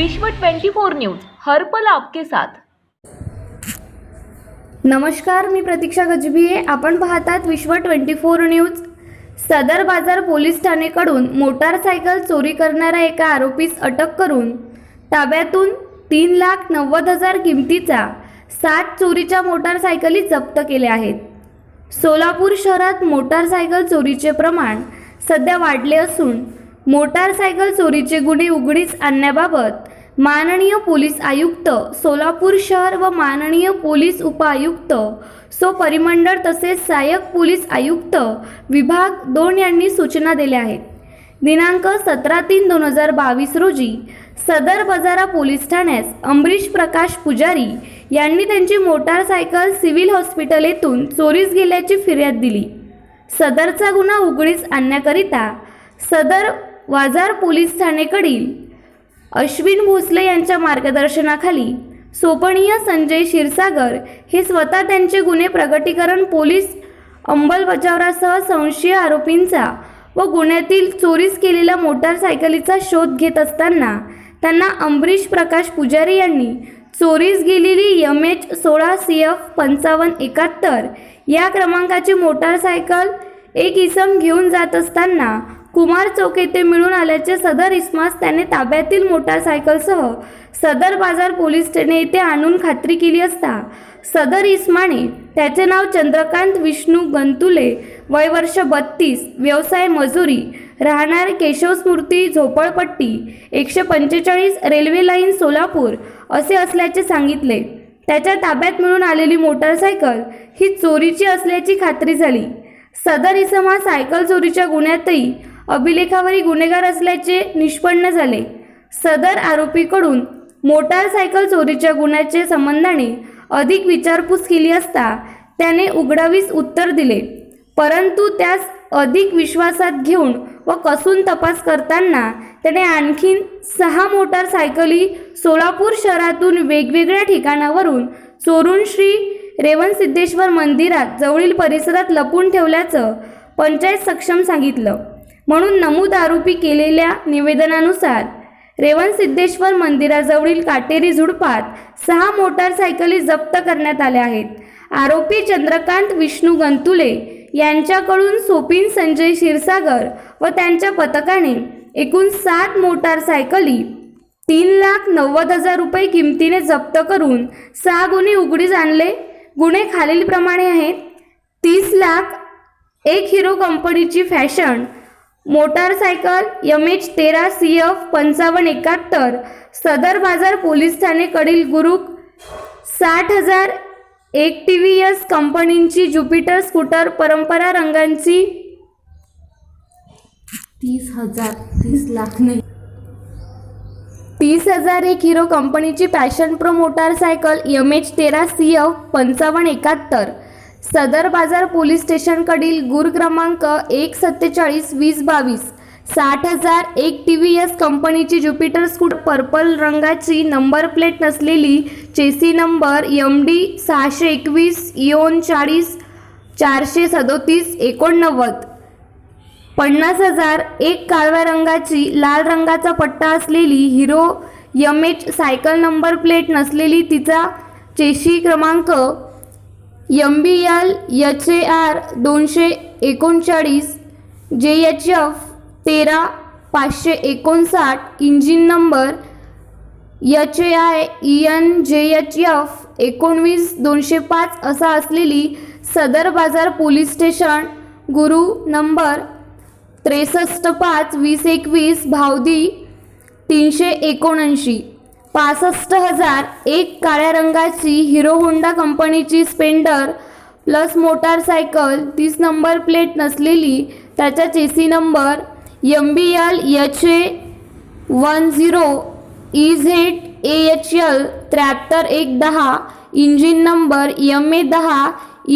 विश्व 24 न्यूज हर पल आपके साथ। नमस्कार, मी प्रतीक्षा गजभिये। आपण पाहतात विश्व 24 न्यूज। सदर बाजार पोलीस ठाणेकडून मोटारसायकल चोरी करणाऱ्या एका आरोपीस अटक करून ताब्यातून 3,90,000 किमतीच्या 7 चोरीच्या मोटारसायकली जप्त केल्या आहेत। सोलापूर शहरात मोटारसायकल चोरीचे प्रमाण सध्या वाढले असून मोटारसायकल चोरीचे गुन्हे उघडीस आणण्याबाबत माननीय पोलीस आयुक्त सोलापूर शहर व माननीय पोलीस उपआयुक्त सो परिमंडळ तसेच सहाय्यक पोलीस आयुक्त विभाग 2 यांनी सूचना दिल्या आहेत। दिनांक 17/3/2022 रोजी सदर बाजारा पोलीस ठाण्यास अमरीश प्रकाश पुजारी यांनी त्यांची मोटारसायकल सिव्हिल हॉस्पिटल येथून चोरीस गेल्याची फिर्याद दिली। सदरचा गुन्हा उघडीस आणण्याकरिता सदर बाजार पोलीस ठाणेकडील अश्विन भोसले यांच्या मार्गदर्शनाखाली सोपनीय संजय क्षीरसागर हे स्वतः त्यांचे गुन्हे प्रगटीकरण पोलीस अंमलबजावणीसह संशयीय आरोपींचा व गुन्ह्यातील चोरीस केलेल्या मोटारसायकलीचा शोध घेत असताना त्यांना अमरीश प्रकाश पुजारी यांनी चोरीस गेलेली MH16 CF 5571 या क्रमांकाची मोटारसायकल एक इसम घेऊन जात असताना कुमार चौक येथे मिळून आल्याचे सदर इसमास त्याने ताब्यातील मोटारसायकलसह सदर बाजार पोलीस ठाणे येथे आणून खात्री केली असता सदर इसमाने त्याचे नाव चंद्रकांत विष्णू गंतुले, वय वर्ष 32, व्यवसाय मजुरी, राहणार केशव स्मृती झोपडपट्टी 145 रेल्वे लाईन सोलापूर असे असल्याचे सांगितले। त्याच्या ताब्यात मिळून आलेली मोटारसायकल ही चोरीची असल्याची खात्री झाली। सदर इसमा सायकल चोरीच्या गुन्ह्यातही अभिलेखावरील गुन्हेगार असल्याचे निष्पन्न झाले। सदर आरोपीकडून मोटारसायकल चोरीच्या गुन्ह्याचे संबंधाने अधिक विचारपूस केली असता त्याने उघडावीस उत्तर दिले, परंतु त्यास अधिक विश्वासात घेऊन व कसून तपास करताना त्याने आणखीन 6 मोटारसायकली सोलापूर शहरातून वेगवेगळ्या ठिकाणावरून चोरून श्री रेवणसिद्धेश्वर मंदिरात जवळील परिसरात लपून ठेवल्याचं पंचायत सक्षम सांगितलं। म्हणून नमूद आरोपी केलेल्या निवेदनानुसार रेवणसिद्धेश्वर मंदिराजवळील काटेरी झुडपात 6 मोटारसायकली जप्त करण्यात आल्या आहेत। आरोपी चंद्रकांत विष्णू गंतुले यांच्याकडून सोपीन संजय क्षीरसागर व त्यांच्या पथकाने एकूण 7 मोटारसायकली 3,90,000 रुपये किमतीने जप्त करून 6 गुन्हे उघडीस आणले। गुन्हे खालीलप्रमाणे आहेत। 30 लाख एक हिरो कंपनीची फॅशन मोटारसायकल MH13 CF 5571 सदर बाजार पोलीस ठाणेकडील गुरुक 60,000 एक TVS कंपनीची ज्युपिटर स्कूटर परंपरा रंगांची 30,000 एक हिरो कंपनीची passion pro motorcycle MH13 CF 5571 सदर बाजार पोलीस स्टेशनकडील गुर क्रमांक 1472022 60,000 एक TVS कंपनीची ज्युपिटर स्कूटर पर्पल रंगाची नंबर प्लेट नसलेली चेसी नंबर MD 621 इओन 40 437 89 50,000 एक काळव्या रंगाची लाल रंगाचा पट्टा असलेली Hero MH cycle number plate नसलेली तिचा चेसी क्रमांक MBL HAR 239 JHF 13,559 engine number HAI EN-JHF 19,205 असा असलेली सदर बाजार पोलीस स्टेशन गुरु नंबर 63,5,20,21 भावदी 379 65,000 एक काळ्या रंगाची हिरो होंडा कंपनीची Splendor plus motorcycle 30 number plate नसलेली त्याचा chassis number MBL HA 10 EZ AHL 73,110 engine number MA10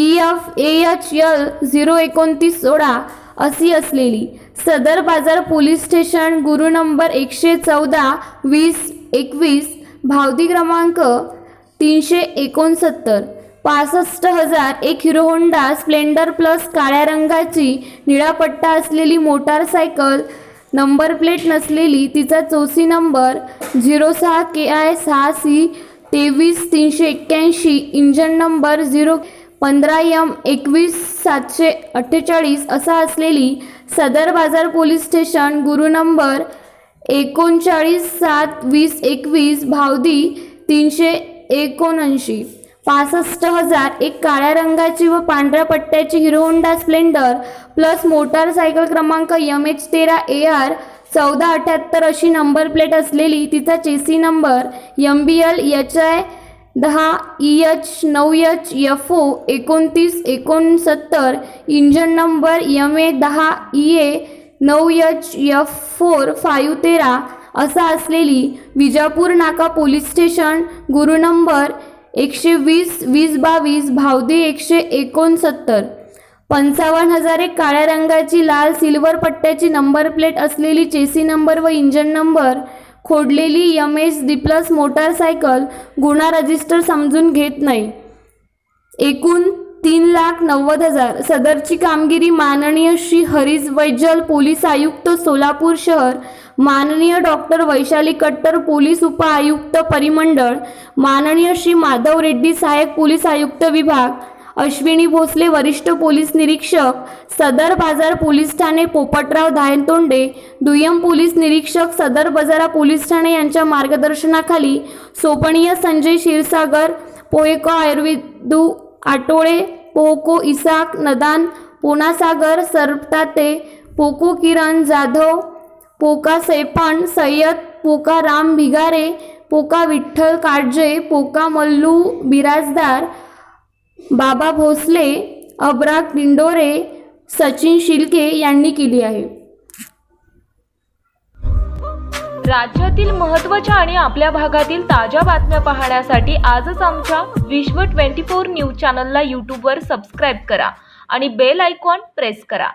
EF AHL 02916 अशी असलेली सदर बाजार पोलीस स्टेशन गुरु नंबर 114 2021 भावदी क्रमांक 369 65,000 एक हिरो होंडा स्प्लेंडर प्लस काळ्या रंगाची निळा पट्टा असलेली मोटारसायकल नंबर प्लेट नसलेली तिचा chassis number 06 KI 6C 23381, engine number 015M 21748 असा असलेली सदर बाजार पोलीस स्टेशन, गुरु नंबर 39/7/2021, भावदी 379, 65,000, एक काळ्या रंगाची व पांढऱ्या पट्ट्याची Hero Honda Splendor plus motorcycle क्रमांक MH13AR 1478 अशी नंबर प्लेट असलेली तिचा chassis number MBL HI 10EH 9HFO 2969, engine number MA 10EA 9HF4 513 असा असलेली विजापूर नाका पोलीस स्टेशन, गुरु नंबर 120/2022, भावदी 169, 55,000, एक काळ्या रंगाची लाल सिल्वर पट्ट्याची नंबर प्लेट असलेली चेसी नंबर व इंजन नंबर खोडलेली MHD प्लस मोटारसायकल, गुन्हा रजिस्टर समजून घेत नाही, एकूण 3,90,000. सदरची कामगिरी माननीय श्री हरीश वैजल पोलीस आयुक्त सोलापूर शहर, माननीय डॉक्टर वैशाली कट्टर पोलीस उप आयुक्त परिमंडळ, माननीय श्री माधव रेड्डी सहाय्यक पोलीस आयुक्त विभाग, अश्विनी भोसले वरिष्ठ पोलीस निरीक्षक, सदर बाजार पोलीस ठाणे पोपटराव धायतोंडे दुय्यम पोलीस निरीक्षक सदर बाजारा पोलीस ठाणे यांच्या मार्गदर्शनाखाली सोपणीय संजय क्षीरसागर, पोएको आयुर्वेदू आटोळे, पोको इसाक नदान, पोनासागर सरताते, पोको किरण जाधव, पोका सैपान सय्यद, पोका राम भिगारे, पोका विठ्ठल काटजे, पोका मल्लू बिराजदार, बाबा भोसले, अब्राक दिंडोरे, सचिन शिलके यांनी केली आहे. राज्यातील महत्त्वाच्या आणि आपल्या भागातील ताज्या बातम्या पाहण्यासाठी आजच आमच्या विश्व 24 न्यूज चॅनलला यूट्यूबवर सबस्क्राईब करा आणि बेल आयकॉन प्रेस करा.